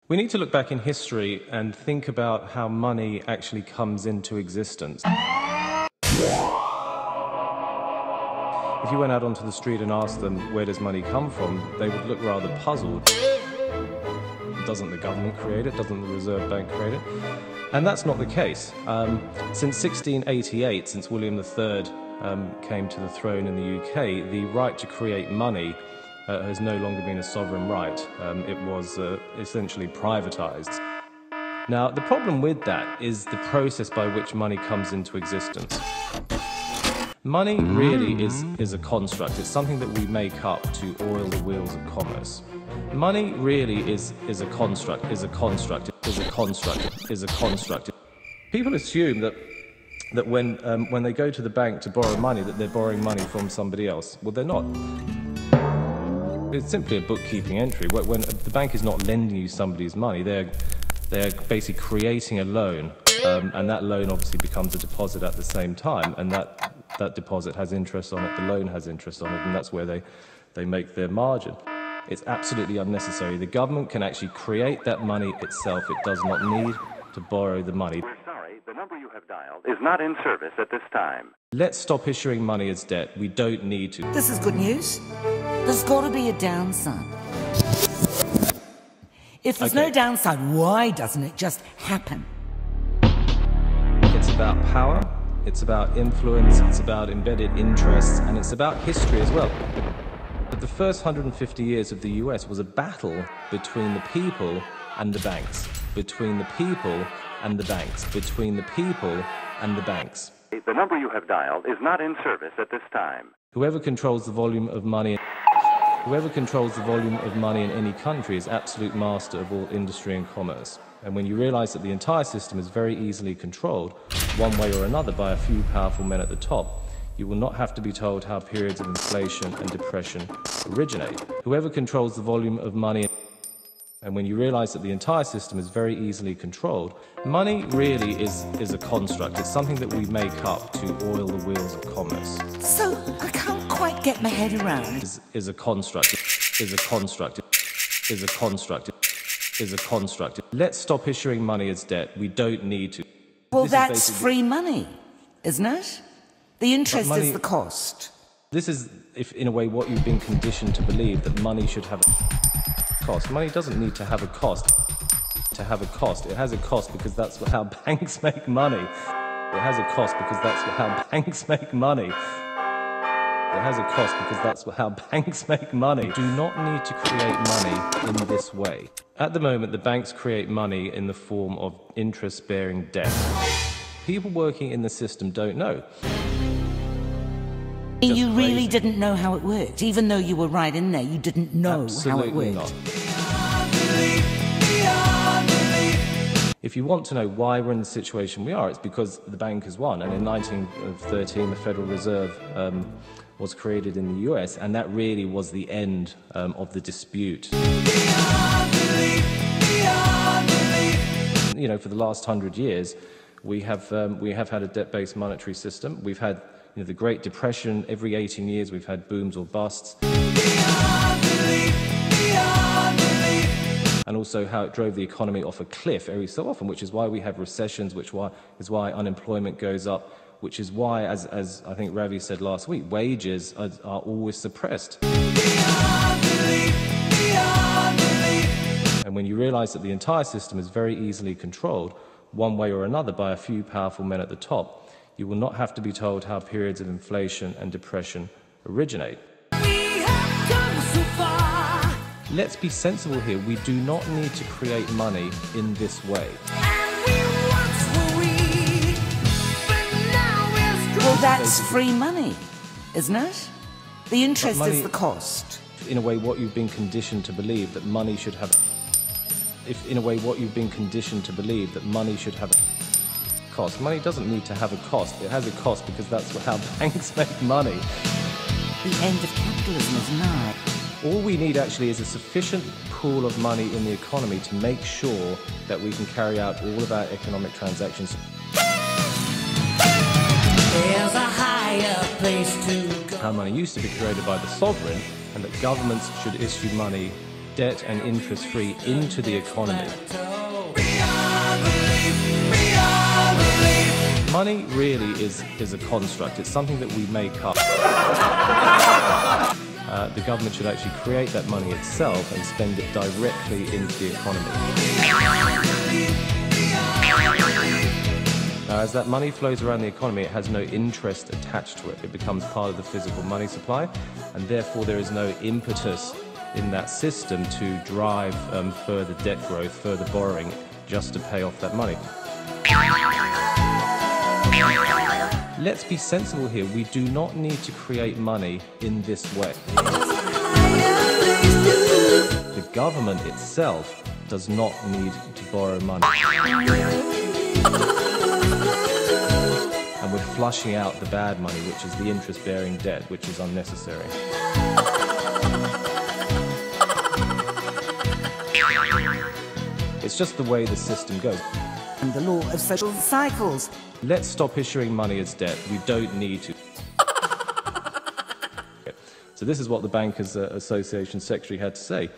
We need to look back in history and think about how money actually comes into existence. If you went out onto the street and asked them, where does money come from, they would look rather puzzled. Doesn't the government create it? Doesn't the Reserve Bank create it? And that's not the case. Since 1688, since William III came to the throne in the UK, the right to create money has no longer been a sovereign right. It was essentially privatized. Now, the problem with that is the process by which money comes into existence. Money really is a construct. It's something that we make up to oil the wheels of commerce. Money really is a construct. People assume that when they go to the bank to borrow money, that they're borrowing money from somebody else. Well, they're not. It's simply a bookkeeping entry. When the bank is not lending you somebody's money, they're basically creating a loan, and that loan obviously becomes a deposit at the same time, and that deposit has interest on it, the loan has interest on it, and that's where they make their margin. It's absolutely unnecessary. The government can actually create that money itself. It does not need to borrow the money. We're sorry, the number you have dialed is not in service at this time. Let's stop issuing money as debt. We don't need to. This is good news. There's got to be a downside. If there's no downside, why doesn't it just happen? It's about power, it's about influence, it's about embedded interests, and it's about history as well. But the first 150 years of the US was a battle between the people and the banks. Between the people and the banks. Between the people and the banks. The number you have dialed is not in service at this time. Whoever controls the volume of money in any country is absolute master of all industry and commerce. And when you realize that the entire system is very easily controlled, one way or another, by a few powerful men at the top, you will not have to be told how periods of inflation and depression originate. Whoever controls the volume of money, and when you realize that the entire system is very easily controlled, money really is a construct. It's something that we make up to oil the wheels of commerce. So, I can't quite get my head around. Is a construct. Let's stop issuing money as debt. We don't need to. Well, that's free money, isn't it? The interest is the cost. This is, if in a way, what you've been conditioned to believe, that money should have a cost. Money doesn't need to have a cost. It has a cost because that's how banks make money. It has a cost because that's how banks make money. It has a cost because that's how banks make money. You do not need to create money in this way. At the moment, the banks create money in the form of interest-bearing debt. People working in the system don't know. You really didn't know how it worked? Even though you were right in there, you didn't know how it worked? Not. If you want to know why we're in the situation we are, it's because the bank has won. And in 1913, the Federal Reserve was created in the US, and that really was the end of the dispute. You know, for the last 100 years, we have had a debt-based monetary system. We've had the Great Depression. Every 18 years we've had booms or busts. And also how it drove the economy off a cliff every so often, which is why we have recessions, which is why unemployment goes up, which is why, as I think Ravi said last week, wages are always suppressed. And when you realize that the entire system is very easily controlled, one way or another, by a few powerful men at the top, you will not have to be told how periods of inflation and depression originate. Let's be sensible here. We do not need to create money in this way. Well, that's free money, isn't it? The interest is the cost. In a way, what you've been conditioned to believe, that money should have... cost. Money doesn't need to have a cost. It has a cost because that's how banks make money. The end of capitalism is nigh. All we need actually is a sufficient pool of money in the economy to make sure that we can carry out all of our economic transactions. There's a higher place to go. How money used to be created by the sovereign, and that governments should issue money debt and interest-free into the economy. Money really is a construct. It's something that we make up. The government should actually create that money itself and spend it directly into the economy. Now, as that money flows around the economy, it has no interest attached to it. It becomes part of the physical money supply, and therefore there is no impetus in that system to drive further debt growth, further borrowing, just to pay off that money. Let's be sensible here. We do not need to create money in this way. The government itself does not need to borrow money. And we're flushing out the bad money, which is the interest-bearing debt, which is unnecessary. It's just the way the system goes. And the law of social cycles. Let's stop issuing money as debt. We don't need to. So this is what the Bankers Association Secretary had to say.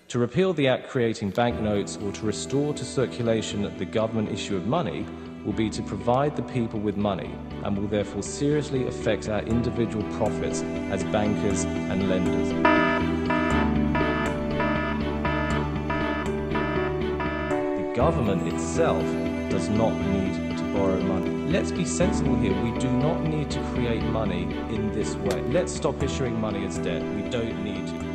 To repeal the Act creating banknotes or to restore to circulation the government issue of money will be to provide the people with money and will therefore seriously affect our individual profits as bankers and lenders. The government itself does not need to borrow money. Let's be sensible here. We do not need to create money in this way. Let's stop issuing money as debt. We don't need to.